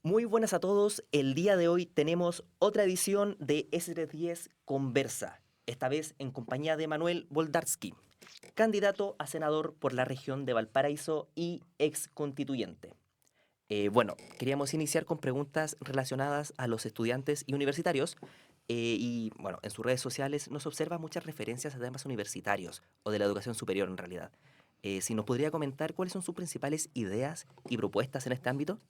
Muy buenas a todos. El día de hoy tenemos otra edición de S310 Conversa, esta vez en compañía de Manuel Boldarsky, candidato a senador por la región de Valparaíso y ex constituyente. Queríamos iniciar con preguntas relacionadas a los estudiantes y universitarios. En sus redes sociales nos observa muchas referencias a temas universitarios o de la educación superior en realidad. Si nos podría comentar cuáles son sus principales ideas y propuestas en este ámbito.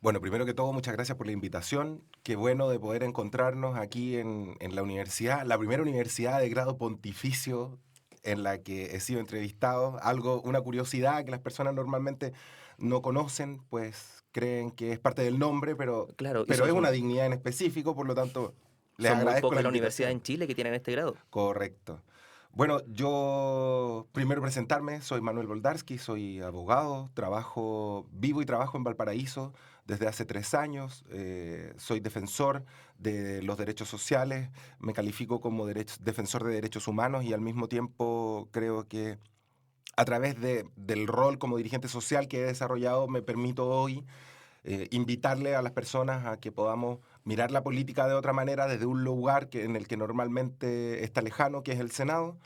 Bueno, primero que todo, muchas gracias por la invitación. Qué bueno de poder encontrarnos aquí en la universidad, la primera universidad de grado pontificio en la que he sido entrevistado. Una curiosidad que las personas normalmente no conocen, pues creen que es parte del nombre, Claro, y pero es una dignidad en específico, por lo tanto, les son muy agradezco la pocas las universidades invitación. en Chile que tienen este grado. Correcto. Bueno, yo primero presentarme, soy Manuel Boldarsky, soy abogado, vivo y trabajo en Valparaíso desde hace 3 años, soy defensor de los derechos sociales, me califico como defensor de derechos humanos y al mismo tiempo creo que a través del rol como dirigente social que he desarrollado me permito hoy invitarle a las personas a que podamos mirar la política de otra manera desde un lugar en el que normalmente está lejano, que es el Senado.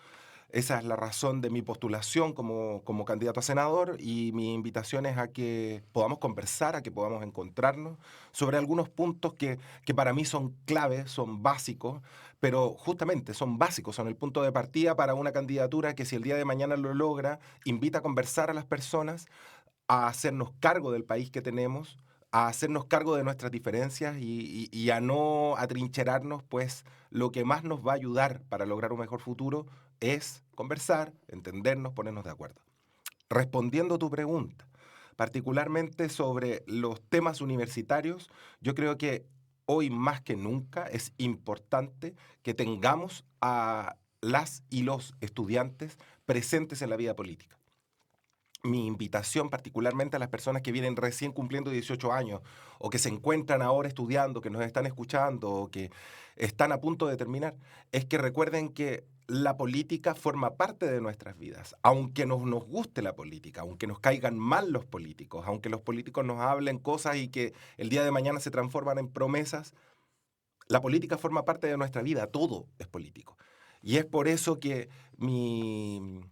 Esa es la razón de mi postulación como candidato a senador y mi invitación es a que podamos conversar, a que podamos encontrarnos sobre algunos puntos que para mí son claves, son básicos, pero justamente son básicos, son el punto de partida para una candidatura que si el día de mañana lo logra, invita a conversar a las personas, a hacernos cargo del país que tenemos, a hacernos cargo de nuestras diferencias y a no atrincherarnos, pues lo que más nos va a ayudar para lograr un mejor futuro es conversar, entendernos, ponernos de acuerdo. Respondiendo a tu pregunta, particularmente sobre los temas universitarios, yo creo que hoy más que nunca es importante que tengamos a las y los estudiantes presentes en la vida política. Mi invitación particularmente a las personas que vienen recién cumpliendo 18 años o que se encuentran ahora estudiando, que nos están escuchando o que están a punto de terminar, es que recuerden que la política forma parte de nuestras vidas. Aunque nos guste la política, aunque nos caigan mal los políticos, aunque los políticos nos hablen cosas y que el día de mañana se transforman en promesas, la política forma parte de nuestra vida, todo es político. Y es por eso que mi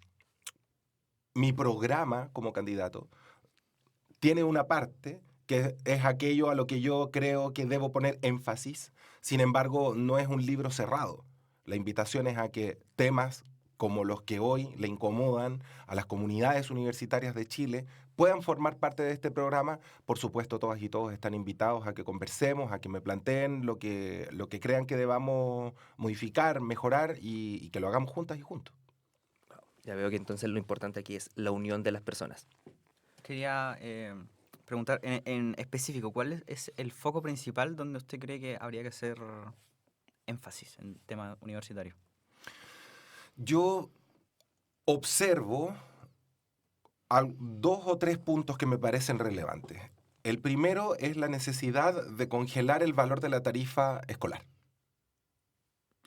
programa como candidato tiene una parte que es aquello a lo que yo creo que debo poner énfasis. Sin embargo, no es un libro cerrado. La invitación es a que temas como los que hoy le incomodan a las comunidades universitarias de Chile puedan formar parte de este programa. Por supuesto, todas y todos están invitados a que conversemos, a que me planteen lo que crean que debamos modificar, mejorar y que lo hagamos juntas y juntos. Ya veo que entonces lo importante aquí es la unión de las personas. Quería preguntar en específico, ¿cuál es el foco principal donde usted cree que habría que hacer énfasis en tema universitario? Yo observo dos o tres puntos que me parecen relevantes. El primero es la necesidad de congelar el valor de la tarifa escolar.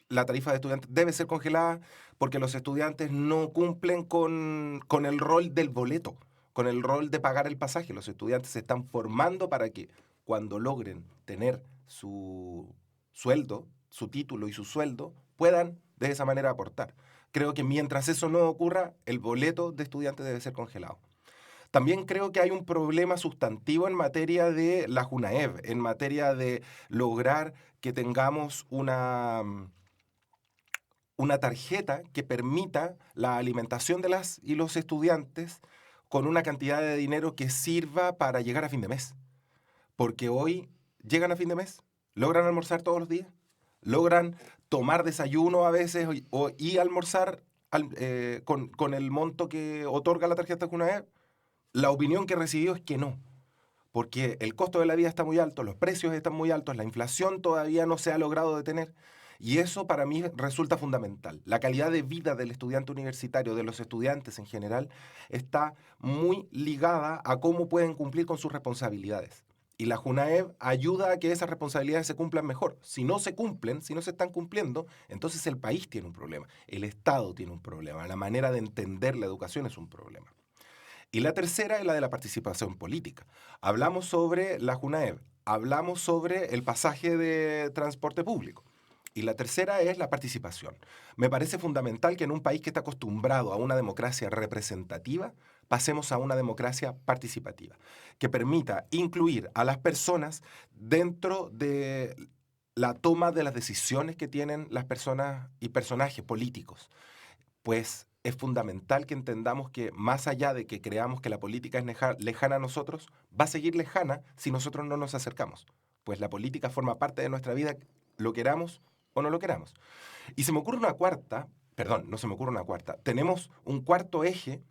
La tarifa de estudiantes debe ser congelada porque los estudiantes no cumplen con el rol del boleto, con el rol de pagar el pasaje. Los estudiantes se están formando para que cuando logren tener su sueldo, su título y su sueldo, puedan de esa manera aportar. Creo que mientras eso no ocurra, el boleto de estudiante debe ser congelado. También creo que hay un problema sustantivo en materia de la JUNAEV, en materia de lograr que tengamos una tarjeta que permita la alimentación de las y los estudiantes con una cantidad de dinero que sirva para llegar a fin de mes. Porque hoy llegan a fin de mes, logran almorzar todos los días, logran tomar desayuno a veces y almorzar con el monto que otorga la tarjeta CUNAEP. La opinión que recibió es que no, porque el costo de la vida está muy alto, los precios están muy altos, la inflación todavía no se ha logrado detener. Y eso para mí resulta fundamental. La calidad de vida del estudiante universitario, de los estudiantes en general, está muy ligada a cómo pueden cumplir con sus responsabilidades. Y la JUNAEV ayuda a que esas responsabilidades se cumplan mejor. Si no se cumplen, si no se están cumpliendo, entonces el país tiene un problema, el Estado tiene un problema, la manera de entender la educación es un problema. Y la tercera es la de la participación política. Hablamos sobre la JUNAEB, hablamos sobre el pasaje de transporte público. Y la tercera es la participación. Me parece fundamental que en un país que está acostumbrado a una democracia representativa, pasemos a una democracia participativa, que permita incluir a las personas dentro de la toma de las decisiones que tienen las personas y personajes políticos. Pues es fundamental que entendamos que más allá de que creamos que la política es lejana a nosotros, va a seguir lejana si nosotros no nos acercamos. Pues la política forma parte de nuestra vida, lo queramos o no lo queramos. Y se me ocurre una cuarta, perdón, no se me ocurre una cuarta, tenemos un cuarto eje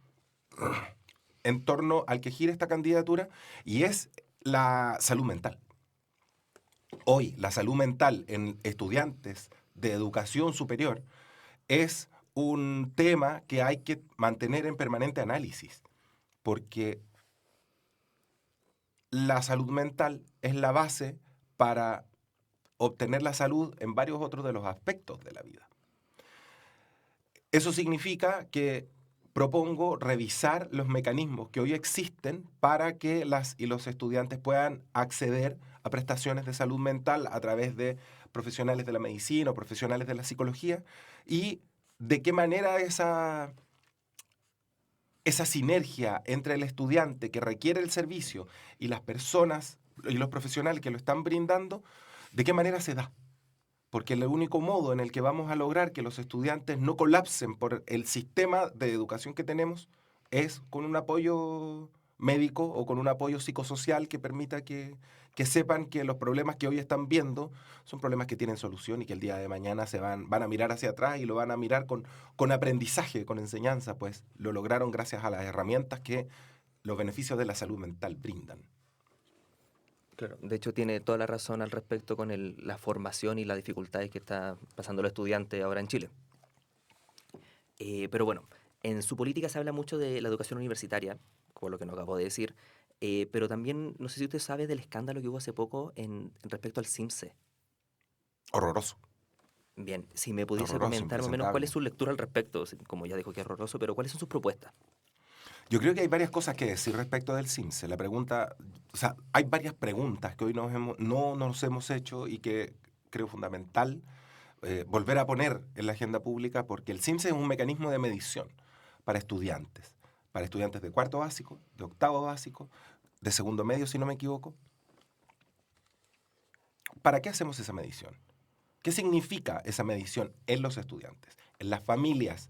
en torno al que gira esta candidatura y es la salud mental. Hoy, la salud mental en estudiantes de educación superior es un tema que hay que mantener en permanente análisis, porque la salud mental es la base para obtener la salud en varios otros de los aspectos de la vida. Eso significa que propongo revisar los mecanismos que hoy existen para que las y los estudiantes puedan acceder a prestaciones de salud mental a través de profesionales de la medicina o profesionales de la psicología y de qué manera esa sinergia entre el estudiante que requiere el servicio y las personas y los profesionales que lo están brindando, de qué manera se da. Porque el único modo en el que vamos a lograr que los estudiantes no colapsen por el sistema de educación que tenemos es con un apoyo médico o con un apoyo psicosocial que permita que sepan que los problemas que hoy están viendo son problemas que tienen solución y que el día de mañana van a mirar hacia atrás y lo van a mirar con aprendizaje, con enseñanza, pues lo lograron gracias a las herramientas que los beneficios de la salud mental brindan. Claro, de hecho tiene toda la razón al respecto con la formación y las dificultades que está pasando el estudiante ahora en Chile. Pero bueno, en su política se habla mucho de la educación universitaria, como lo que nos acabo de decir, pero también, no sé si usted sabe del escándalo que hubo hace poco en respecto al CIMSE. Horroroso, Bien, si me pudiese horroroso, comentar más o menos cuál es impresentable. su lectura al respecto, como ya dijo que es horroroso, pero cuáles son sus propuestas. Yo creo que hay varias cosas que decir respecto del CIMSE. La pregunta, o sea, hay varias preguntas que hoy no nos hemos hecho y que creo fundamental volver a poner en la agenda pública porque el CIMSE es un mecanismo de medición para estudiantes de cuarto básico, de octavo básico, de segundo medio, si no me equivoco. ¿Para qué hacemos esa medición? ¿Qué significa esa medición en los estudiantes, en las familias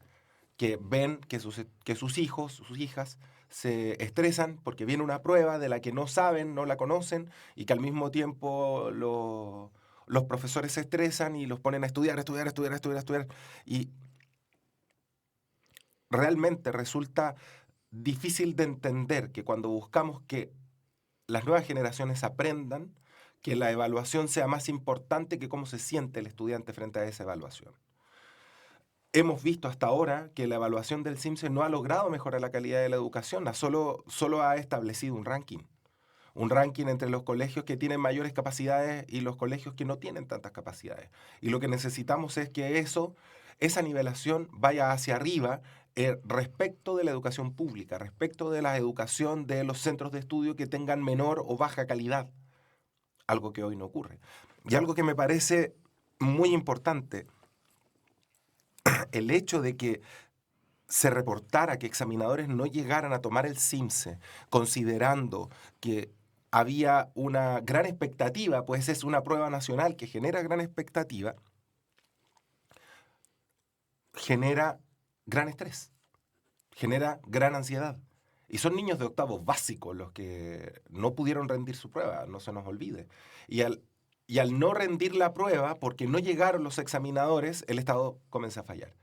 que ven que sus hijos, sus hijas, se estresan porque viene una prueba de la que no saben, no la conocen, y que al mismo tiempo los profesores se estresan y los ponen a estudiar, estudiar, estudiar, estudiar, estudiar? Y realmente resulta difícil de entender que cuando buscamos que las nuevas generaciones aprendan, que la evaluación sea más importante que cómo se siente el estudiante frente a esa evaluación. Hemos visto hasta ahora que la evaluación del CIMSE no ha logrado mejorar la calidad de la educación, solo ha establecido un ranking entre los colegios que tienen mayores capacidades y los colegios que no tienen tantas capacidades. Y lo que necesitamos es que esa nivelación vaya hacia arriba respecto de la educación pública, respecto de la educación de los centros de estudio que tengan menor o baja calidad, algo que hoy no ocurre. Y algo que me parece muy importante, el hecho de que se reportara que examinadores no llegaran a tomar el CIMSE, considerando que había una gran expectativa, pues es una prueba nacional que genera gran expectativa, genera gran estrés, genera gran ansiedad. Y son niños de octavo básico los que no pudieron rendir su prueba, no se nos olvide. Y al no rendir la prueba, porque no llegaron los examinadores, el Estado comienza a fallar.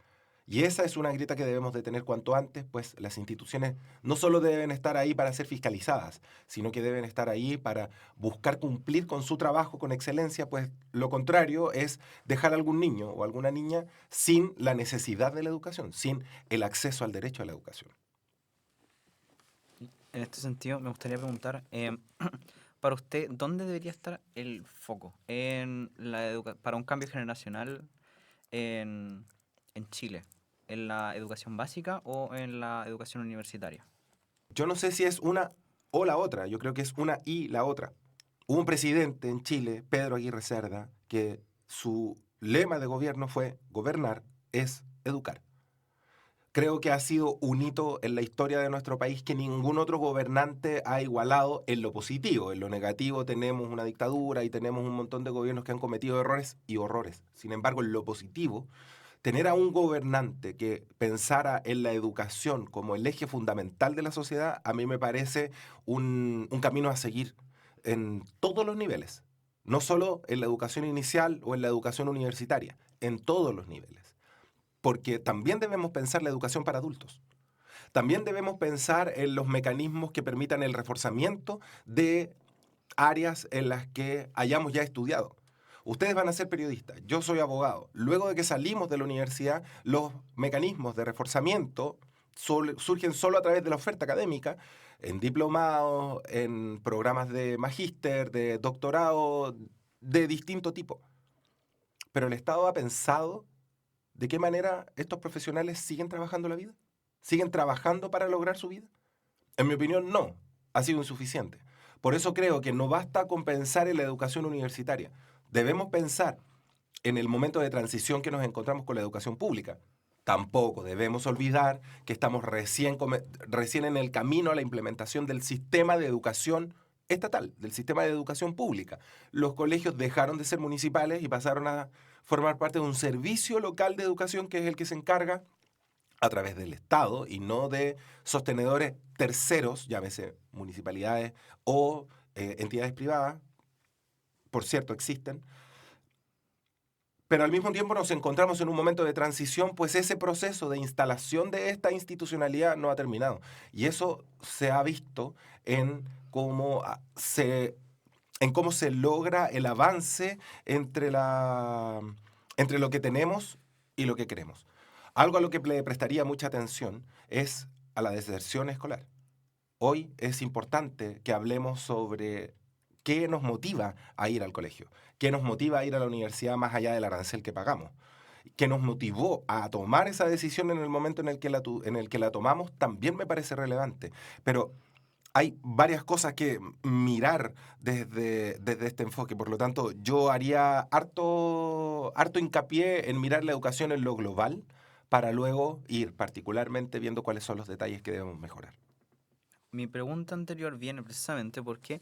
Y esa es una grieta que debemos de tener cuanto antes, pues las instituciones no solo deben estar ahí para ser fiscalizadas, sino que deben estar ahí para buscar cumplir con su trabajo con excelencia, pues lo contrario es dejar a algún niño o alguna niña sin la necesidad de la educación, sin el acceso al derecho a la educación. En este sentido, me gustaría preguntar, para usted, ¿dónde debería estar el foco para un cambio generacional en Chile? ¿En la educación básica o en la educación universitaria? yo no sé si es una o la otra, yo creo que es una y la otra. Hubo un presidente en Chile, Pedro Aguirre Cerda, que su lema de gobierno fue gobernar es educar. Creo que ha sido un hito en la historia de nuestro país que ningún otro gobernante ha igualado en lo positivo. En lo negativo tenemos una dictadura y tenemos un montón de gobiernos que han cometido errores y horrores. Sin embargo, en lo positivo, tener a un gobernante que pensara en la educación como el eje fundamental de la sociedad, a mí me parece un camino a seguir en todos los niveles. No solo en la educación inicial o en la educación universitaria, en todos los niveles. Porque también debemos pensar la educación para adultos. También debemos pensar en los mecanismos que permitan el reforzamiento de áreas en las que hayamos ya estudiado. Ustedes van a ser periodistas, yo soy abogado. Luego de que salimos de la universidad, los mecanismos de reforzamiento surgen solo a través de la oferta académica, en diplomados, en programas de magíster, de doctorado, de distinto tipo. Pero el Estado ha pensado ¿de qué manera estos profesionales siguen trabajando la vida? ¿Siguen trabajando para lograr su vida? En mi opinión, no. Ha sido insuficiente. Por eso creo que no basta con pensar en la educación universitaria. Debemos pensar en el momento de transición que nos encontramos con la educación pública. Tampoco debemos olvidar que estamos recién en el camino a la implementación del sistema de educación estatal, del sistema de educación pública. Los colegios dejaron de ser municipales y pasaron a formar parte de un servicio local de educación que es el que se encarga a través del Estado y no de sostenedores terceros, llámese municipalidades o entidades privadas. Por cierto, existen. Pero al mismo tiempo nos encontramos en un momento de transición, pues ese proceso de instalación de esta institucionalidad no ha terminado. Y eso se ha visto en cómo se logra el avance entre lo que tenemos y lo que queremos. Algo a lo que le prestaría mucha atención es a la deserción escolar. Hoy es importante que hablemos sobre qué nos motiva a ir al colegio, qué nos motiva a ir a la universidad más allá del arancel que pagamos, qué nos motivó a tomar esa decisión en el momento en el que la tomamos, también me parece relevante. Pero hay varias cosas que mirar desde este enfoque. Por lo tanto, yo haría harto hincapié en mirar la educación en lo global para luego ir particularmente viendo cuáles son los detalles que debemos mejorar. Mi pregunta anterior viene precisamente porque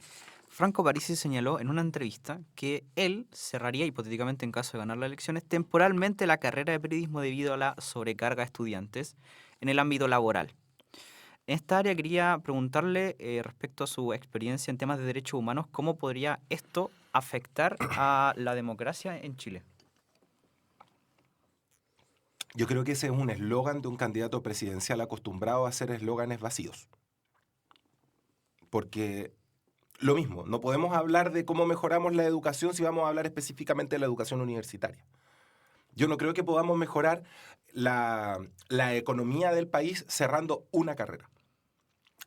Franco Parisi señaló en una entrevista que él cerraría, hipotéticamente en caso de ganar las elecciones, temporalmente la carrera de periodismo debido a la sobrecarga de estudiantes en el ámbito laboral. En esta área quería preguntarle respecto a su experiencia en temas de derechos humanos, ¿cómo podría esto afectar a la democracia en Chile? Yo creo que ese es un eslogan de un candidato presidencial acostumbrado a hacer eslóganes vacíos. Porque lo mismo, no podemos hablar de cómo mejoramos la educación si vamos a hablar específicamente de la educación universitaria. Yo no creo que podamos mejorar la economía del país cerrando una carrera.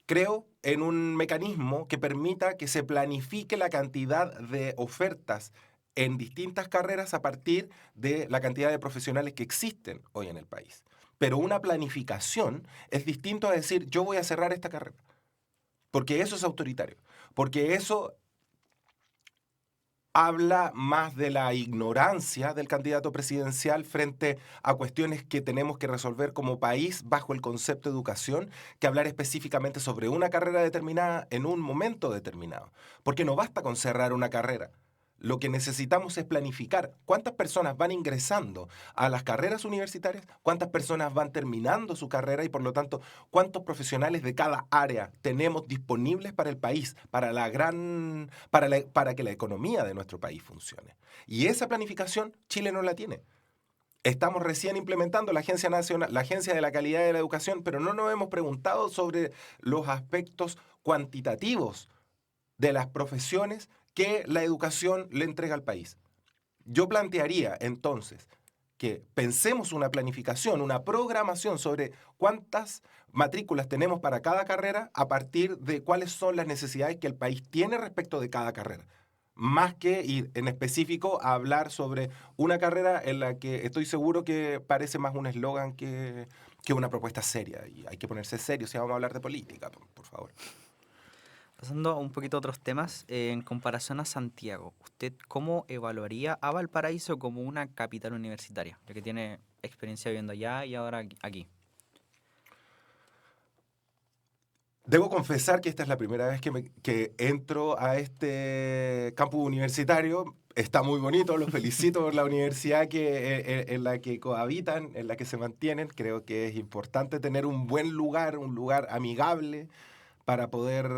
Creo en un mecanismo que permita que se planifique la cantidad de ofertas en distintas carreras a partir de la cantidad de profesionales que existen hoy en el país. Pero una planificación es distinto a decir yo voy a cerrar esta carrera. Porque eso es autoritario. Porque eso habla más de la ignorancia del candidato presidencial frente a cuestiones que tenemos que resolver como país bajo el concepto de educación, que hablar específicamente sobre una carrera determinada en un momento determinado. Porque no basta con cerrar una carrera. Lo que necesitamos es planificar cuántas personas van ingresando a las carreras universitarias, cuántas personas van terminando su carrera y por lo tanto cuántos profesionales de cada área tenemos disponibles para el país, para que la economía de nuestro país funcione. Y esa planificación Chile no la tiene. Estamos recién implementando la Agencia Nacional, la Agencia de la Calidad de la Educación, pero no nos hemos preguntado sobre los aspectos cuantitativos de las profesiones que la educación le entrega al país. Yo plantearía entonces que pensemos una planificación, una programación sobre cuántas matrículas tenemos para cada carrera a partir de cuáles son las necesidades que el país tiene respecto de cada carrera. Más que ir en específico a hablar sobre una carrera en la que estoy seguro que parece más un eslogan que que una propuesta seria. Y hay que ponerse serio si vamos a hablar de política, por favor. Pasando un poquito a otros temas, en comparación a Santiago, ¿usted cómo evaluaría a Valparaíso como una capital universitaria, ya que tiene experiencia viviendo allá y ahora aquí? Debo confesar que esta es la primera vez que entro a este campus universitario. Está muy bonito, los felicito por la universidad en la que cohabitan, en la que se mantienen. Creo que es importante tener un buen lugar, un lugar amigable para poder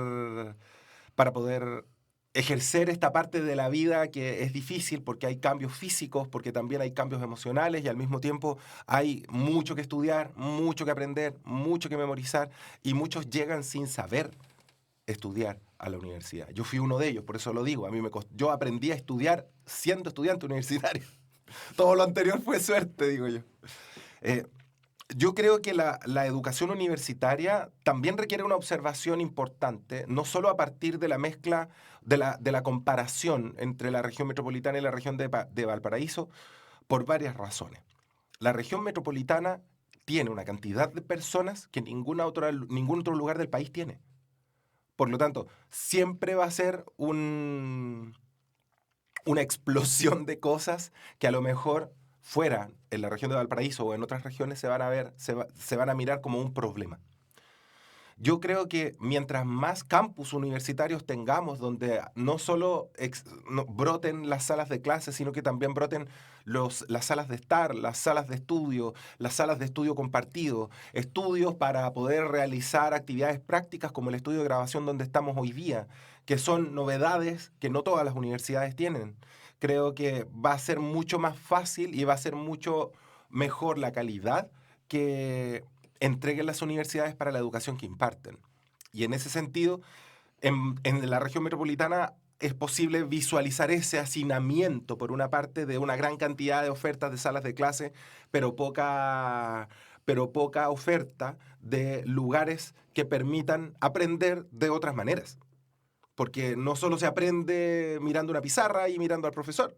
ejercer esta parte de la vida que es difícil porque hay cambios físicos, porque también hay cambios emocionales y al mismo tiempo hay mucho que estudiar, mucho que aprender, mucho que memorizar y muchos llegan sin saber estudiar a la universidad. Yo fui uno de ellos, por eso lo digo. Yo aprendí a estudiar siendo estudiante universitario. Todo lo anterior fue suerte, digo yo. Eh, yo creo que la educación universitaria también requiere una observación importante, no solo a partir de la mezcla, de la comparación entre la región metropolitana y la región de Valparaíso, por varias razones. La región metropolitana tiene una cantidad de personas que ningún otro lugar del país tiene. Por lo tanto, siempre va a ser una explosión de cosas que a lo mejor fuera en la región de Valparaíso o en otras regiones se van a mirar como un problema. Yo creo que mientras más campus universitarios tengamos donde no solo broten las salas de clase, sino que también broten las salas de estar, las salas de estudio compartido, estudios para poder realizar actividades prácticas como el estudio de grabación donde estamos hoy día, que son novedades que no todas las universidades tienen. Creo que va a ser mucho más fácil y va a ser mucho mejor la calidad que entreguen las universidades para la educación que imparten. Y en ese sentido, en la región metropolitana es posible visualizar ese hacinamiento, por una parte, de una gran cantidad de ofertas de salas de clase, pero poca oferta de lugares que permitan aprender de otras maneras. Porque no solo se aprende mirando una pizarra y mirando al profesor.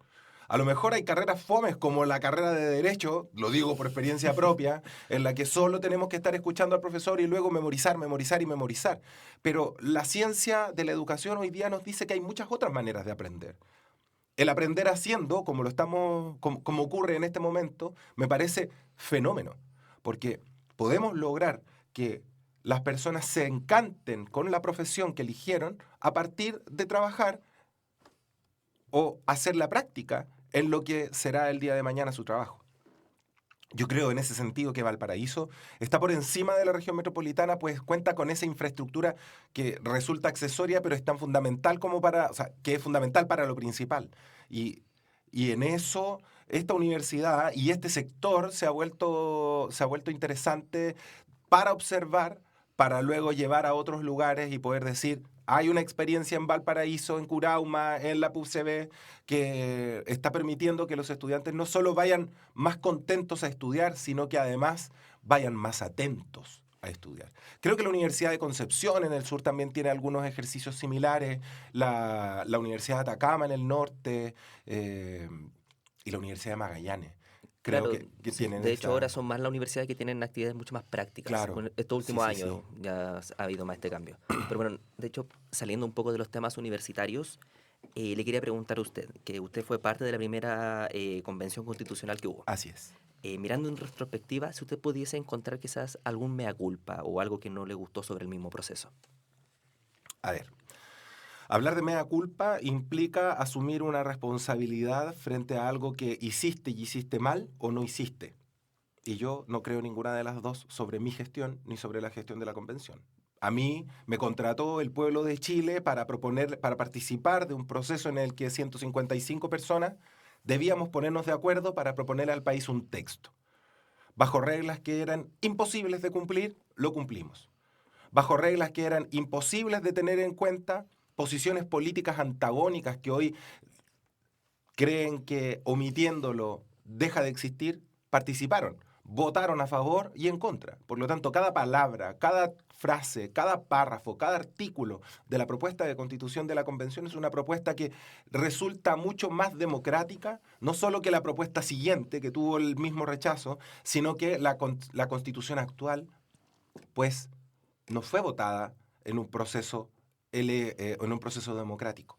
A lo mejor hay carreras fomes como la carrera de Derecho, lo digo por experiencia propia, en la que solo tenemos que estar escuchando al profesor y luego memorizar, memorizar y memorizar. Pero la ciencia de la educación hoy día nos dice que hay muchas otras maneras de aprender. El aprender haciendo, como ocurre en este momento, me parece fenómeno, porque podemos lograr que las personas se encanten con la profesión que eligieron a partir de trabajar o hacer la práctica en lo que será el día de mañana su trabajo. Yo creo en ese sentido que Valparaíso está por encima de la región metropolitana, pues cuenta con esa infraestructura que resulta accesoria, pero es tan fundamental que es fundamental para lo principal. Y en eso, esta universidad y este sector se ha vuelto interesante para observar, para luego llevar a otros lugares y poder decir, hay una experiencia en Valparaíso, en Curauma, en la PUCB, que está permitiendo que los estudiantes no solo vayan más contentos a estudiar, sino que además vayan más atentos a estudiar. Creo que la Universidad de Concepción en el sur también tiene algunos ejercicios similares, la Universidad de Atacama en el norte y la Universidad de Magallanes. Creo Claro, que sí, tienen de hecho esa... ahora son más las universidades que tienen actividades mucho más prácticas. Claro, Con estos sí, últimos sí, años sí. ya ha habido más este cambio. Pero bueno, de hecho, saliendo un poco de los temas universitarios, le quería preguntar a usted, que usted fue parte de la primera convención constitucional que hubo. Así es. Mirando en retrospectiva, si usted pudiese encontrar quizás algún mea culpa o algo que no le gustó sobre el mismo proceso. A ver, hablar de mea culpa implica asumir una responsabilidad frente a algo que hiciste y hiciste mal o no hiciste. Y yo no creo ninguna de las dos sobre mi gestión ni sobre la gestión de la convención. A mí me contrató el pueblo de Chile para participar de un proceso en el que 155 personas debíamos ponernos de acuerdo para proponer al país un texto. Bajo reglas que eran imposibles de cumplir, lo cumplimos. Bajo reglas que eran imposibles de tener en cuenta, posiciones políticas antagónicas que hoy creen que omitiéndolo deja de existir, participaron. votaron a favor y en contra. Por lo tanto, cada palabra, cada frase, cada párrafo, cada artículo de la propuesta de constitución de la convención es una propuesta que resulta mucho más democrática, no solo que la propuesta siguiente, que tuvo el mismo rechazo, sino que la constitución actual, pues, no fue votada en un proceso democrático.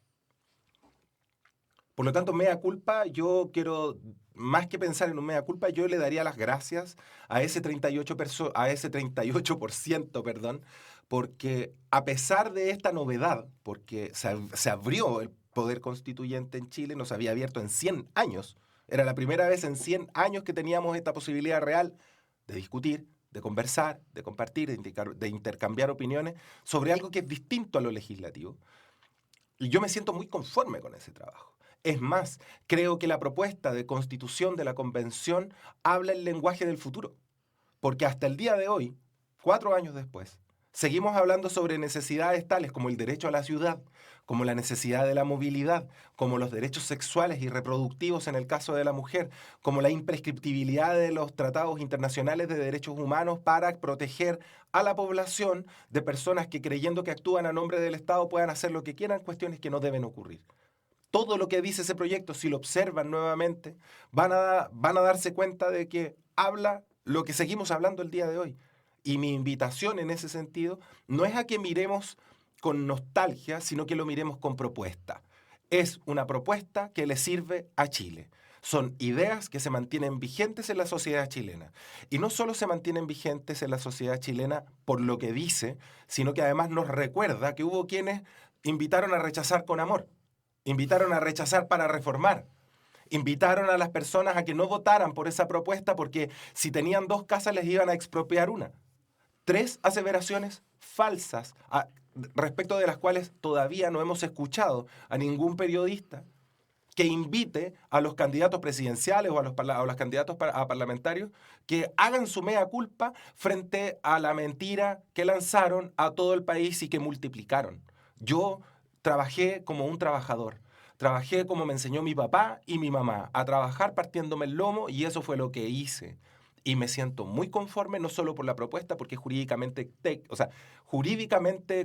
Por lo tanto, mea culpa, yo quiero, más que pensar en un mea culpa, yo le daría las gracias a ese 38%, perdón, porque a pesar de esta novedad, porque se abrió el poder constituyente en Chile, no se había abierto en 100 años, era la primera vez en 100 años que teníamos esta posibilidad real de discutir, de conversar, de compartir, de intercambiar opiniones sobre algo que es distinto a lo legislativo. Y yo me siento muy conforme con ese trabajo. Es más, creo que la propuesta de constitución de la convención habla el lenguaje del futuro. Porque hasta el día de hoy, 4 años después, seguimos hablando sobre necesidades tales como el derecho a la ciudad, como la necesidad de la movilidad, como los derechos sexuales y reproductivos en el caso de la mujer, como la imprescriptibilidad de los tratados internacionales de derechos humanos para proteger a la población de personas que, creyendo que actúan a nombre del Estado, puedan hacer lo que quieran, cuestiones que no deben ocurrir. Todo lo que dice ese proyecto, si lo observan nuevamente, van a darse cuenta de que habla lo que seguimos hablando el día de hoy. Y mi invitación en ese sentido no es a que miremos con nostalgia, sino que lo miremos con propuesta. Es una propuesta que le sirve a Chile. Son ideas que se mantienen vigentes en la sociedad chilena. Y no solo se mantienen vigentes en la sociedad chilena por lo que dice, sino que además nos recuerda que hubo quienes invitaron a rechazar con amor. Invitaron a rechazar para reformar. Invitaron a las personas a que no votaran por esa propuesta porque si tenían 2 casas les iban a expropiar una. 3 aseveraciones falsas respecto de las cuales todavía no hemos escuchado a ningún periodista que invite a los candidatos presidenciales o a los candidatos a parlamentarios que hagan su mea culpa frente a la mentira que lanzaron a todo el país y que multiplicaron. Yo trabajé como un trabajador. Trabajé como me enseñó mi papá y mi mamá, a trabajar partiéndome el lomo, y eso fue lo que hice. Y me siento muy conforme, no solo por la propuesta, porque es jurídicamente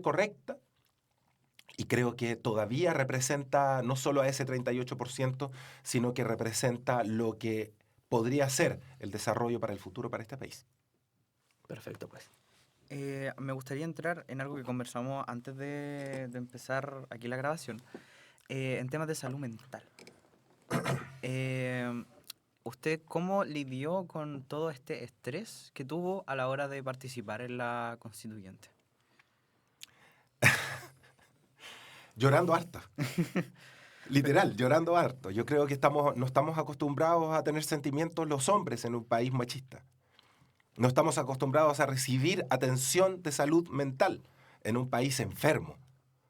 correcta, y creo que todavía representa no solo a ese 38%, sino que representa lo que podría ser el desarrollo para el futuro para este país. Perfecto, pues. Me gustaría entrar en algo que conversamos antes de empezar aquí la grabación, en temas de salud mental. ¿Usted cómo lidió con todo este estrés que tuvo a la hora de participar en la constituyente? Llorando harto. Literal, llorando harto. Yo creo que no estamos acostumbrados a tener sentimientos los hombres en un país machista. No estamos acostumbrados a recibir atención de salud mental en un país enfermo.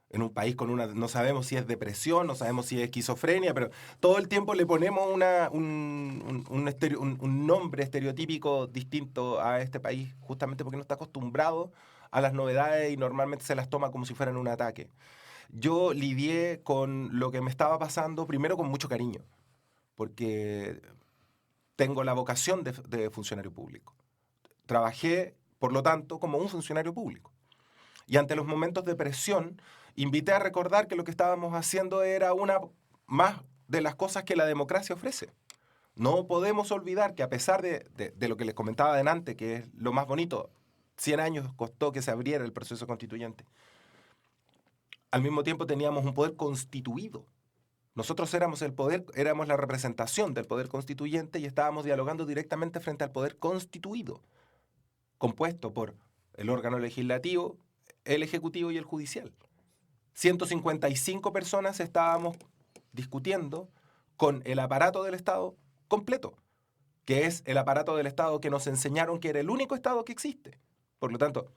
En un país no sabemos si es depresión, no sabemos si es esquizofrenia, pero todo el tiempo le ponemos un nombre estereotípico distinto a este país, justamente porque no está acostumbrado a las novedades y normalmente se las toma como si fueran un ataque. Yo lidié con lo que me estaba pasando primero con mucho cariño, porque tengo la vocación de funcionario público. Trabajé, por lo tanto, como un funcionario público. Y ante los momentos de presión, invité a recordar que lo que estábamos haciendo era una más de las cosas que la democracia ofrece. No podemos olvidar que a pesar de lo que les comentaba adelante, que es lo más bonito, 100 años costó que se abriera el proceso constituyente. Al mismo tiempo teníamos un poder constituido. Nosotros éramos el poder, éramos la representación del poder constituyente y estábamos dialogando directamente frente al poder constituido, compuesto por el órgano legislativo, el ejecutivo y el judicial. 155 personas estábamos discutiendo con el aparato del Estado completo, que es el aparato del Estado que nos enseñaron que era el único Estado que existe. Por lo tanto,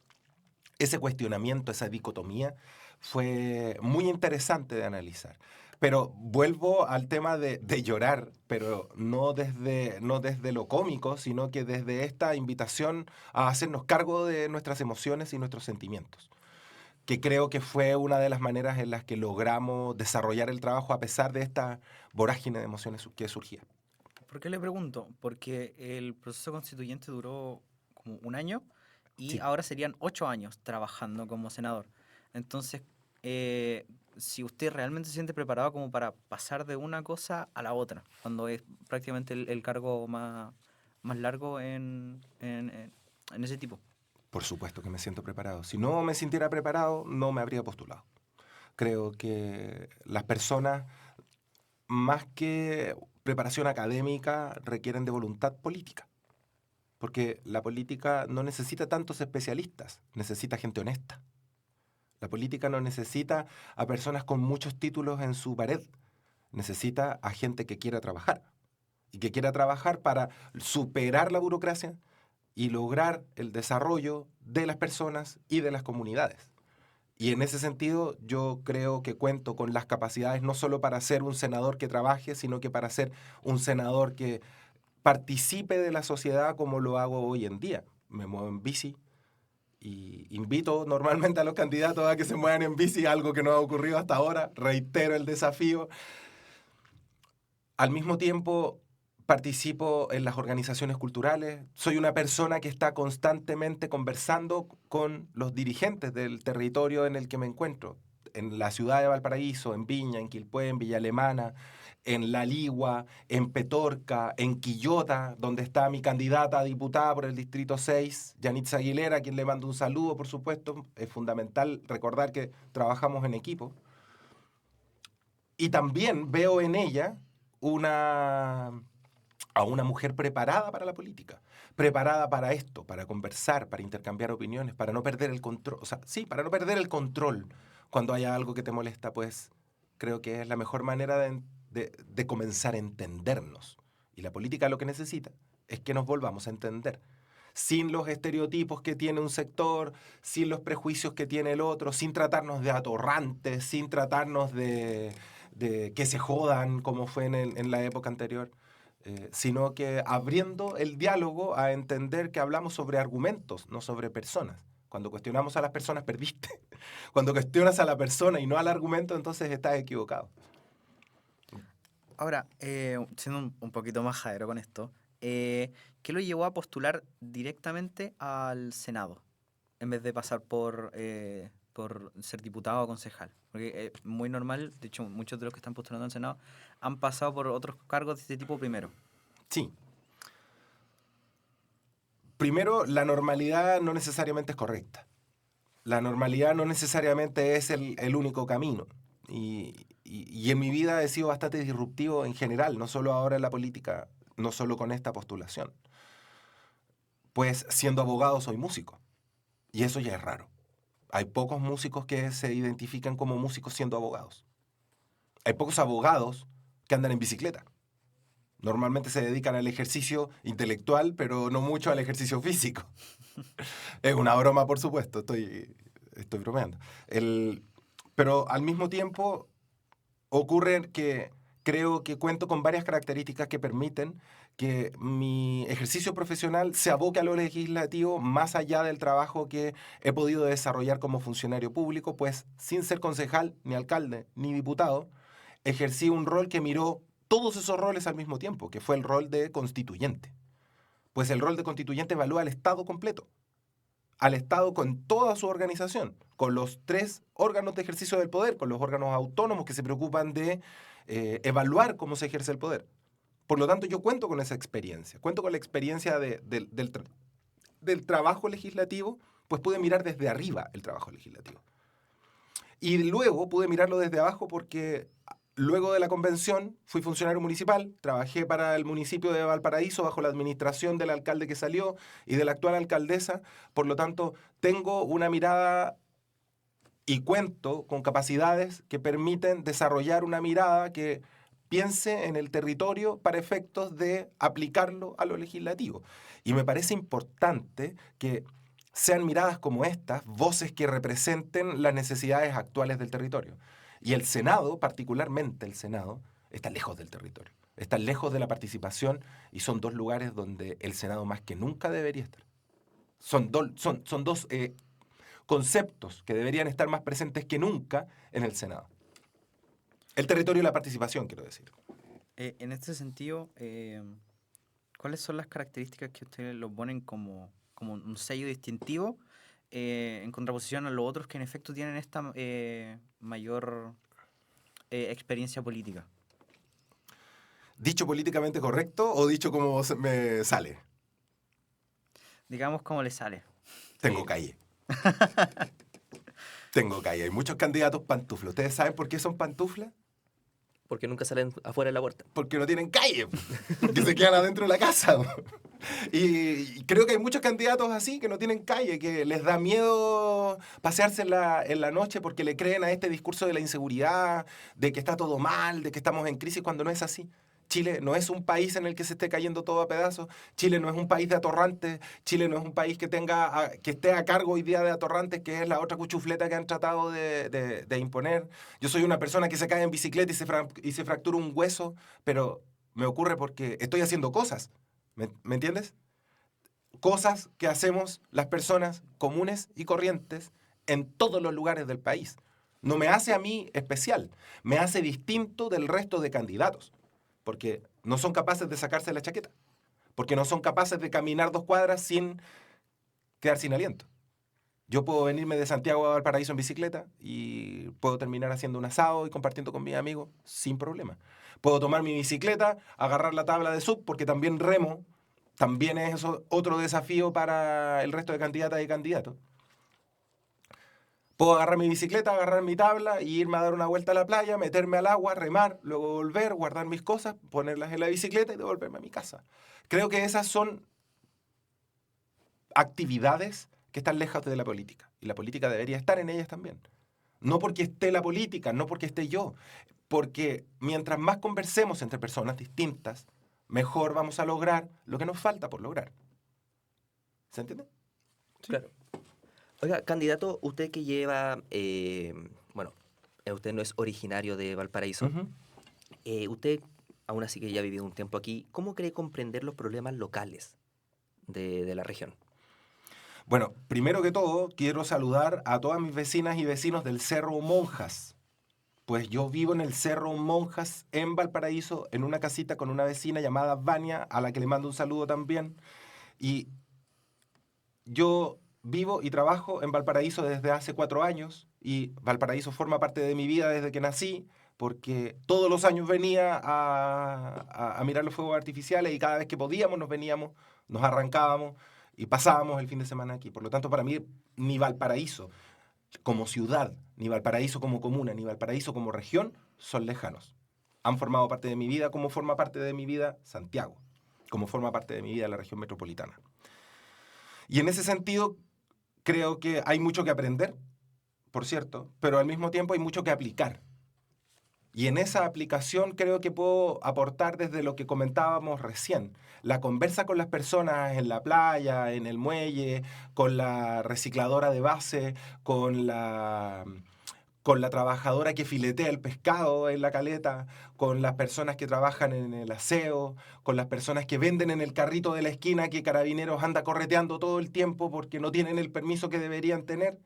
ese cuestionamiento, esa dicotomía, fue muy interesante de analizar. Pero vuelvo al tema de llorar, pero no desde lo cómico, sino que desde esta invitación a hacernos cargo de nuestras emociones y nuestros sentimientos, que creo que fue una de las maneras en las que logramos desarrollar el trabajo a pesar de esta vorágine de emociones que surgía. ¿Por qué le pregunto? Porque el proceso constituyente duró como un año y Sí. ahora serían 8 años trabajando como senador. Entonces, si usted realmente se siente preparado como para pasar de una cosa a la otra, cuando es prácticamente el cargo más largo en ese tipo. Por supuesto que me siento preparado. Si no me sintiera preparado, no me habría postulado. Creo que las personas, más que preparación académica, requieren de voluntad política. Porque la política no necesita tantos especialistas, necesita gente honesta. La política no necesita a personas con muchos títulos en su pared, necesita a gente que quiera trabajar. Y que quiera trabajar para superar la burocracia y lograr el desarrollo de las personas y de las comunidades. Y en ese sentido yo creo que cuento con las capacidades no solo para ser un senador que trabaje, sino que para ser un senador que participe de la sociedad como lo hago hoy en día. Me muevo en bici y invito normalmente a los candidatos a que se muevan en bici, algo que no ha ocurrido hasta ahora. Reitero el desafío. Al mismo tiempo, participo en las organizaciones culturales. Soy una persona que está constantemente conversando con los dirigentes del territorio en el que me encuentro. En la ciudad de Valparaíso, en Viña, en Quilpué, en Villa Alemana, en La Ligua, en Petorca, en Quillota, donde está mi candidata a diputada por el Distrito 6, Yanitza Aguilera, a quien le mando un saludo, por supuesto. Es fundamental recordar que trabajamos en equipo. Y también veo en ella a una mujer preparada para la política, preparada para esto, para conversar, para intercambiar opiniones, para no perder el control. O sea, sí, para no perder el control cuando haya algo que te molesta, pues creo que es la mejor manera de comenzar a entendernos. Y la política lo que necesita es que nos volvamos a entender. Sin los estereotipos que tiene un sector, sin los prejuicios que tiene el otro, sin tratarnos de atorrantes, sin tratarnos de que se jodan como fue en la época anterior, sino que abriendo el diálogo a entender que hablamos sobre argumentos, no sobre personas. Cuando cuestionamos a las personas, perdiste. Cuando cuestionas a la persona y no al argumento, entonces estás equivocado. Ahora, siendo un poquito más jadero con esto, ¿qué lo llevó a postular directamente al Senado en vez de pasar por ser diputado o concejal? Porque es muy normal, de hecho, muchos de los que están postulando al Senado han pasado por otros cargos de este tipo primero. Sí. Primero, la normalidad no necesariamente es correcta. La normalidad no necesariamente es el único camino. Y en mi vida he sido bastante disruptivo en general, no solo ahora en la política, no solo con esta postulación. Pues siendo abogado soy músico. Y eso ya es raro. Hay pocos músicos que se identifican como músicos siendo abogados. Hay pocos abogados que andan en bicicleta. Normalmente se dedican al ejercicio intelectual, pero no mucho al ejercicio físico. Es una broma, por supuesto, estoy bromeando. Pero al mismo tiempo ocurre que creo que cuento con varias características que permiten que mi ejercicio profesional se aboque a lo legislativo más allá del trabajo que he podido desarrollar como funcionario público, pues sin ser concejal, ni alcalde, ni diputado, ejercí un rol que miró todos esos roles al mismo tiempo, que fue el rol de constituyente. Pues el rol de constituyente evalúa al Estado completo, al Estado con toda su organización, con los 3 órganos de ejercicio del poder, con los órganos autónomos que se preocupan de evaluar cómo se ejerce el poder. Por lo tanto, yo cuento con esa experiencia, cuento con la experiencia del trabajo legislativo, pues pude mirar desde arriba el trabajo legislativo. Y luego pude mirarlo desde abajo porque luego de la convención fui funcionario municipal, trabajé para el municipio de Valparaíso bajo la administración del alcalde que salió y de la actual alcaldesa. Por lo tanto, tengo una mirada y cuento con capacidades que permiten desarrollar una mirada que piense en el territorio para efectos de aplicarlo a lo legislativo. Y me parece importante que sean miradas como estas, voces que representen las necesidades actuales del territorio. Y el Senado, particularmente el Senado, está lejos del territorio, está lejos de la participación y son 2 lugares donde el Senado más que nunca debería estar. Son dos conceptos que deberían estar más presentes que nunca en el Senado. El territorio y la participación, quiero decir. En este sentido, ¿cuáles son las características que ustedes lo ponen como un sello distintivo en contraposición a los otros que en efecto tienen esta mayor experiencia política? ¿Dicho políticamente correcto o dicho como me sale? Digamos cómo le sale. Tengo Sí. calle. Tengo calle. Hay muchos candidatos pantuflas. ¿Ustedes saben por qué son pantuflas? Porque nunca salen afuera de la puerta. Porque no tienen calle. Porque se quedan adentro de la casa. Y creo que hay muchos candidatos así que no tienen calle, que les da miedo pasearse en la noche porque le creen a este discurso de la inseguridad, de que está todo mal, de que estamos en crisis, cuando no es así. Chile no es un país en el que se esté cayendo todo a pedazos. Chile no es un país de atorrantes. Chile no es un país que que esté a cargo hoy día de atorrantes, que es la otra cuchufleta que han tratado de imponer. Yo soy una persona que se cae en bicicleta y se fractura un hueso, pero me ocurre porque estoy haciendo cosas. ¿Me entiendes? Cosas que hacemos las personas comunes y corrientes en todos los lugares del país. No me hace a mí especial, me hace distinto del resto de candidatos, porque no son capaces de sacarse la chaqueta, porque no son capaces de caminar 2 cuadras sin quedar sin aliento. Yo puedo venirme de Santiago a Valparaíso en bicicleta y puedo terminar haciendo un asado y compartiendo con mis amigos sin problema. Puedo tomar mi bicicleta, agarrar la tabla de sub, porque también remo. También es eso otro desafío para el resto de candidatas y candidatos. Puedo agarrar mi bicicleta, agarrar mi tabla y irme a dar una vuelta a la playa, meterme al agua, remar, luego volver, guardar mis cosas, ponerlas en la bicicleta y devolverme a mi casa. Creo que esas son actividades que están lejos de la política. Y la política debería estar en ellas también. No porque esté la política, no porque esté yo. Porque mientras más conversemos entre personas distintas, mejor vamos a lograr lo que nos falta por lograr. ¿Se entiende? Sí. Claro. Oiga, candidato, usted que lleva, bueno, usted no es originario de Valparaíso. Ujú. Usted, aún así que ya ha vivido un tiempo aquí, ¿cómo cree comprender los problemas locales de la región? Bueno, primero que todo, quiero saludar a todas mis vecinas y vecinos del Cerro Monjas. Pues yo vivo en el Cerro Monjas, en Valparaíso, en una casita con una vecina llamada Vania, a la que le mando un saludo también. Y yo vivo y trabajo en Valparaíso desde hace 4 años y Valparaíso forma parte de mi vida desde que nací, porque todos los años venía a mirar los fuegos artificiales y cada vez que podíamos nos veníamos, nos arrancábamos y pasábamos el fin de semana aquí. Por lo tanto, para mí, ni Valparaíso como ciudad, ni Valparaíso como comuna, ni Valparaíso como región son lejanos. Han formado parte de mi vida como forma parte de mi vida Santiago, como forma parte de mi vida la región metropolitana. Y en ese sentido, creo que hay mucho que aprender, por cierto, pero al mismo tiempo hay mucho que aplicar. Y en esa aplicación creo que puedo aportar desde lo que comentábamos recién. La conversa con las personas en la playa, en el muelle, con la recicladora de base, con la trabajadora que filetea el pescado en la caleta, con las personas que trabajan en el aseo, con las personas que venden en el carrito de la esquina que Carabineros anda correteando todo el tiempo porque no tienen el permiso que deberían tener.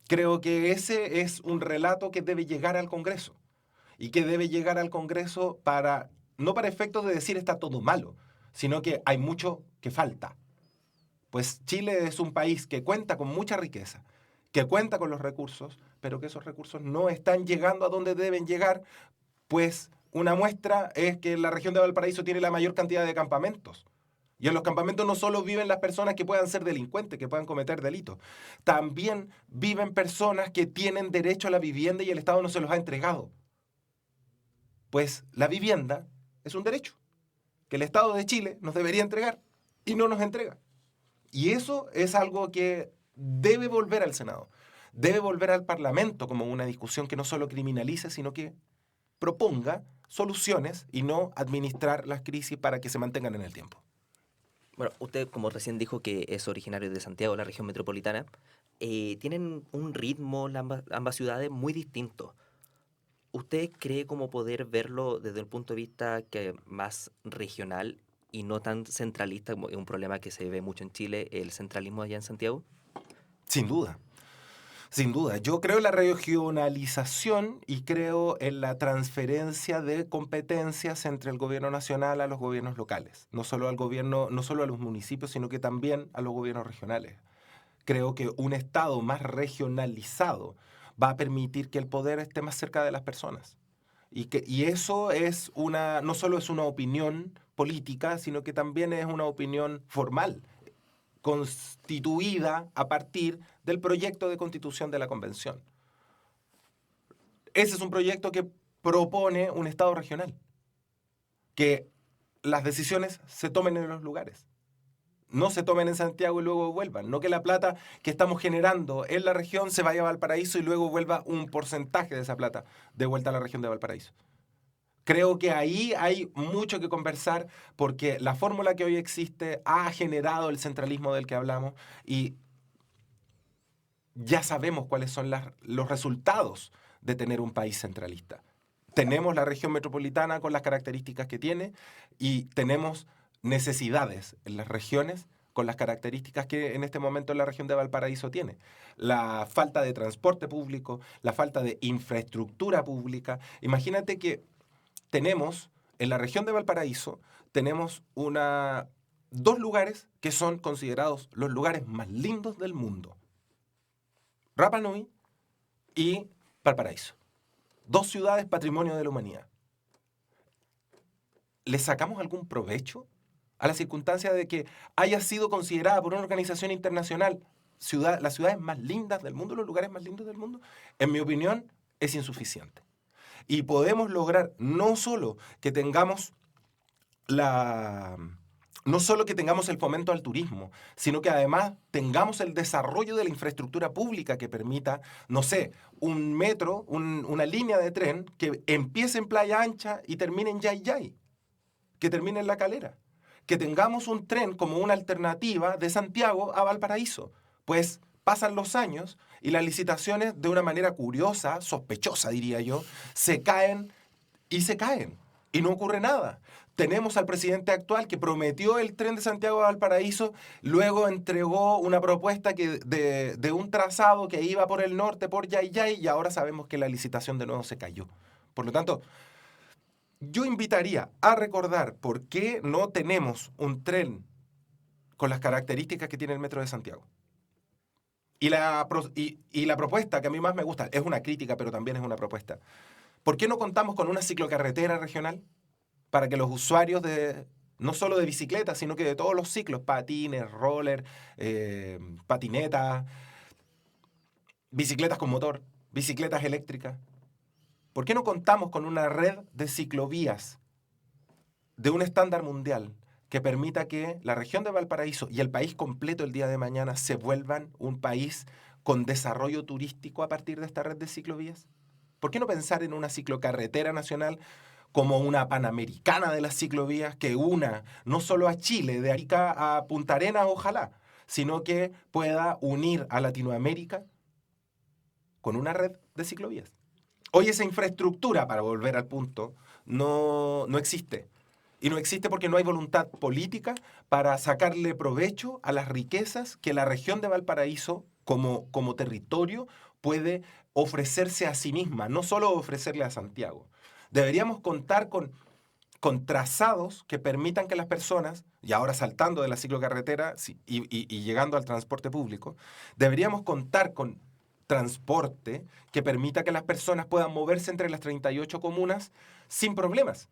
Creo que ese es un relato que debe llegar al Congreso y que debe llegar al Congreso no para efectos de decir está todo malo, sino que hay mucho que falta. Pues Chile es un país que cuenta con mucha riqueza, que cuenta con los recursos, pero que esos recursos no están llegando a donde deben llegar, pues una muestra es que la región de Valparaíso tiene la mayor cantidad de campamentos. Y en los campamentos no solo viven las personas que puedan ser delincuentes, que puedan cometer delitos, también viven personas que tienen derecho a la vivienda y el Estado no se los ha entregado. Pues la vivienda es un derecho que el Estado de Chile nos debería entregar y no nos entrega. Y eso es algo que debe volver al Senado, debe volver al Parlamento como una discusión que no solo criminalice, sino que proponga soluciones y no administrar las crisis para que se mantengan en el tiempo. Bueno, usted, como recién dijo que es originario de Santiago, la región metropolitana, tienen un ritmo ambas ciudades muy distinto. ¿Usted cree como poder verlo desde un punto de vista más regional y no tan centralista, como es un problema que se ve mucho en Chile, el centralismo allá en Santiago? Sin duda. Sin duda, yo creo en la regionalización y creo en la transferencia de competencias entre el gobierno nacional a los gobiernos locales, no solo al gobierno, no solo a los municipios, sino que también a los gobiernos regionales. Creo que un Estado más regionalizado va a permitir que el poder esté más cerca de las personas. Y eso es no solo es una opinión política, sino que también es una opinión formal, constituida a partir del proyecto de constitución de la Convención. Ese es un proyecto que propone un Estado regional, que las decisiones se tomen en los lugares, no se tomen en Santiago y luego vuelvan, no que la plata que estamos generando en la región se vaya a Valparaíso y luego vuelva un porcentaje de esa plata de vuelta a la región de Valparaíso. Creo que ahí hay mucho que conversar porque la fórmula que hoy existe ha generado el centralismo del que hablamos y ya sabemos cuáles son los resultados de tener un país centralista. Tenemos la región metropolitana con las características que tiene y tenemos necesidades en las regiones con las características que en este momento la región de Valparaíso tiene. La falta de transporte público, la falta de infraestructura pública. Imagínate que tenemos, en la región de Valparaíso, tenemos dos lugares que son considerados los lugares más lindos del mundo. Rapa Nui y Valparaíso. Dos ciudades patrimonio de la humanidad. ¿Le sacamos algún provecho a la circunstancia de que haya sido considerada por una organización internacional las ciudades más lindas del mundo, los lugares más lindos del mundo? En mi opinión, es insuficiente. Y podemos lograr no solo que tengamos el fomento al turismo, sino que además tengamos el desarrollo de la infraestructura pública que permita, no sé, un metro, una línea de tren que empiece en Playa Ancha y termine en Yayay, que termine en La Calera. Que tengamos un tren como una alternativa de Santiago a Valparaíso. Pues pasan los años y las licitaciones, de una manera curiosa, sospechosa diría yo, se caen y no ocurre nada. Tenemos al presidente actual que prometió el tren de Santiago a Valparaíso, luego entregó una propuesta de un trazado que iba por el norte, por Yayay, y ahora sabemos que la licitación de nuevo se cayó. Por lo tanto, yo invitaría a recordar por qué no tenemos un tren con las características que tiene el Metro de Santiago. Y la propuesta que a mí más me gusta, es una crítica, pero también es una propuesta. ¿Por qué no contamos con una ciclocarretera regional para que los usuarios no solo de bicicletas, sino que de todos los ciclos, patines, roller, patinetas, bicicletas con motor, bicicletas eléctricas, ¿por qué no contamos con una red de ciclovías de un estándar mundial que permita que la región de Valparaíso y el país completo el día de mañana se vuelvan un país con desarrollo turístico a partir de esta red de ciclovías? ¿Por qué no pensar en una ciclocarretera nacional como una panamericana de las ciclovías que una no solo a Chile, de Arica a Punta Arenas, ojalá, sino que pueda unir a Latinoamérica con una red de ciclovías? Hoy esa infraestructura, para volver al punto, no existe. Y no existe porque no hay voluntad política para sacarle provecho a las riquezas que la región de Valparaíso, como territorio, puede ofrecerse a sí misma, no solo ofrecerle a Santiago. Deberíamos contar con trazados que permitan que las personas, y ahora saltando de la ciclocarretera y llegando al transporte público, deberíamos contar con transporte que permita que las personas puedan moverse entre las 38 comunas sin problemas.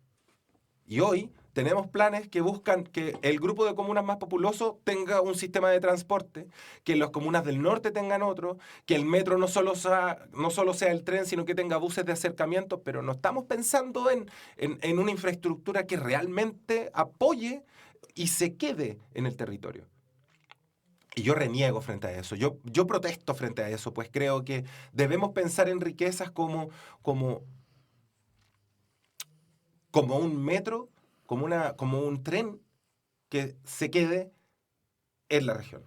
Y hoy tenemos planes que buscan que el grupo de comunas más populoso tenga un sistema de transporte, que las comunas del norte tengan otro, que el metro no solo sea el tren, sino que tenga buses de acercamiento, pero no estamos pensando en una infraestructura que realmente apoye y se quede en el territorio. Y yo reniego frente a eso, yo protesto frente a eso, pues creo que debemos pensar en riquezas como un metro, como un tren que se quede en la región.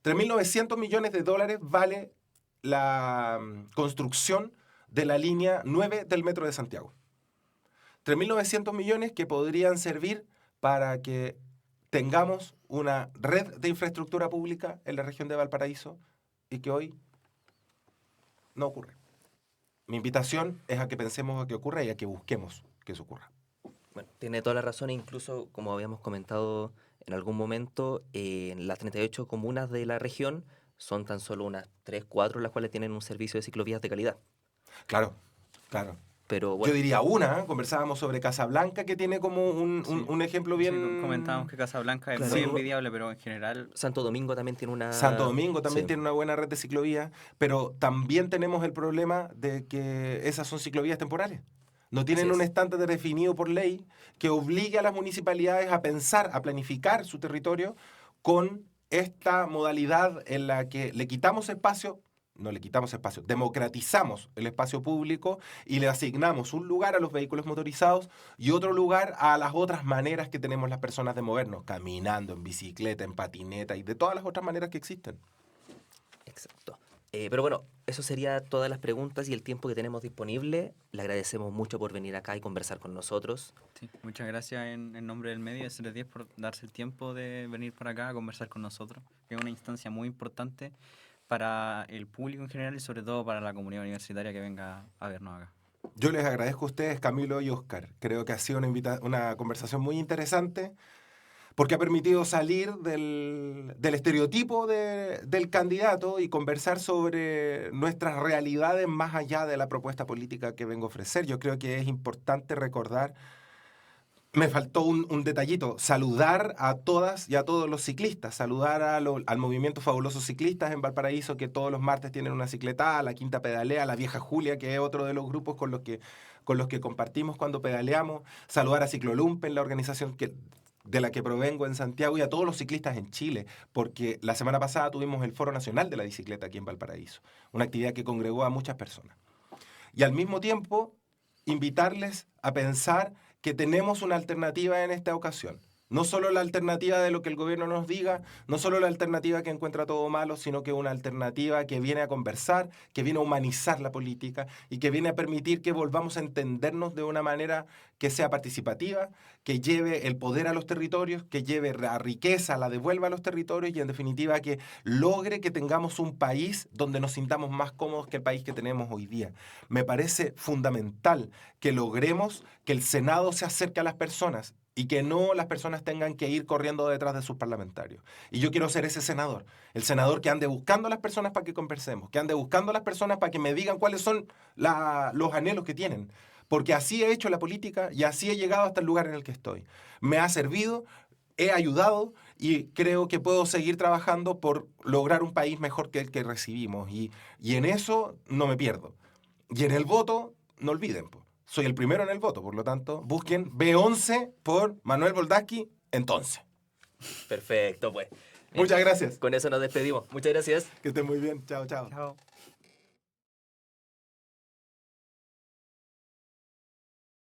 3.900 millones de dólares vale la construcción de la línea 9 del Metro de Santiago. 3.900 millones que podrían servir para que tengamos una red de infraestructura pública en la región de Valparaíso y que hoy no ocurre. Mi invitación es a que pensemos a que ocurra y a que busquemos que eso ocurra. Bueno, tiene toda la razón, e incluso, como habíamos comentado en algún momento, las 38 comunas de la región son tan solo unas 3, 4 las cuales tienen un servicio de ciclovías de calidad. Claro, claro. Pero Yo bueno, diría conversábamos sobre Casablanca, que tiene como un ejemplo Sí, bien... comentábamos que Casablanca es Claro. muy envidiable, pero en general Santo Domingo también tiene una... Santo Domingo también Sí. tiene una buena red de ciclovías, pero también tenemos el problema de que esas son ciclovías temporales. No tienen Así un es. estándar definido por ley que obligue a las municipalidades a pensar, a planificar su territorio con esta modalidad en la que le quitamos espacio, no le quitamos espacio, democratizamos el espacio público y le asignamos un lugar a los vehículos motorizados y otro lugar a las otras maneras que tenemos las personas de movernos, caminando, en bicicleta, en patineta y de todas las otras maneras que existen. Exacto. Pero bueno, eso sería todas las preguntas y el tiempo que tenemos disponible. Le agradecemos mucho por venir acá y conversar con nosotros. sí, muchas gracias en nombre del medio de SR10 por darse el tiempo de venir para acá a conversar con nosotros. Es una instancia muy importante para el público en general y sobre todo para la comunidad universitaria que venga a vernos acá. Yo les agradezco a ustedes, Camilo y Oscar. Creo que ha sido una conversación muy interesante porque ha permitido salir del estereotipo del candidato y conversar sobre nuestras realidades más allá de la propuesta política que vengo a ofrecer. Yo creo que es importante recordar, me faltó un detallito, saludar a todas y a todos los ciclistas, saludar al movimiento Fabulosos Ciclistas en Valparaíso, que todos los martes tienen una cicletada, a la Quinta Pedalea, a la Vieja Julia, que es otro de los grupos con los que compartimos cuando pedaleamos, saludar a Ciclolumpen, la organización de la que provengo en Santiago, y a todos los ciclistas en Chile, porque la semana pasada tuvimos el Foro Nacional de la Bicicleta aquí en Valparaíso, una actividad que congregó a muchas personas. Y al mismo tiempo, invitarles a pensar que tenemos una alternativa en esta ocasión. No solo la alternativa de lo que el gobierno nos diga, no solo la alternativa que encuentra todo malo, sino que una alternativa que viene a conversar, que viene a humanizar la política y que viene a permitir que volvamos a entendernos de una manera que sea participativa, que lleve el poder a los territorios, que lleve la riqueza, la devuelva a los territorios y en definitiva que logre que tengamos un país donde nos sintamos más cómodos que el país que tenemos hoy día. Me parece fundamental que logremos que el Senado se acerque a las personas y que no las personas tengan que ir corriendo detrás de sus parlamentarios. Y yo quiero ser ese senador, el senador que ande buscando a las personas para que conversemos, que ande buscando a las personas para que me digan cuáles son los anhelos que tienen. Porque así he hecho la política y así he llegado hasta el lugar en el que estoy. Me ha servido, he ayudado y creo que puedo seguir trabajando por lograr un país mejor que el que recibimos. Y en eso no me pierdo. Y en el voto, no olviden, po. Soy el primero en el voto, por lo tanto, busquen B11 por Manuel Boldaski, entonces. Perfecto, pues. Muchas gracias. Con eso nos despedimos. Muchas gracias. Que estén muy bien. Chao, chao. Chao.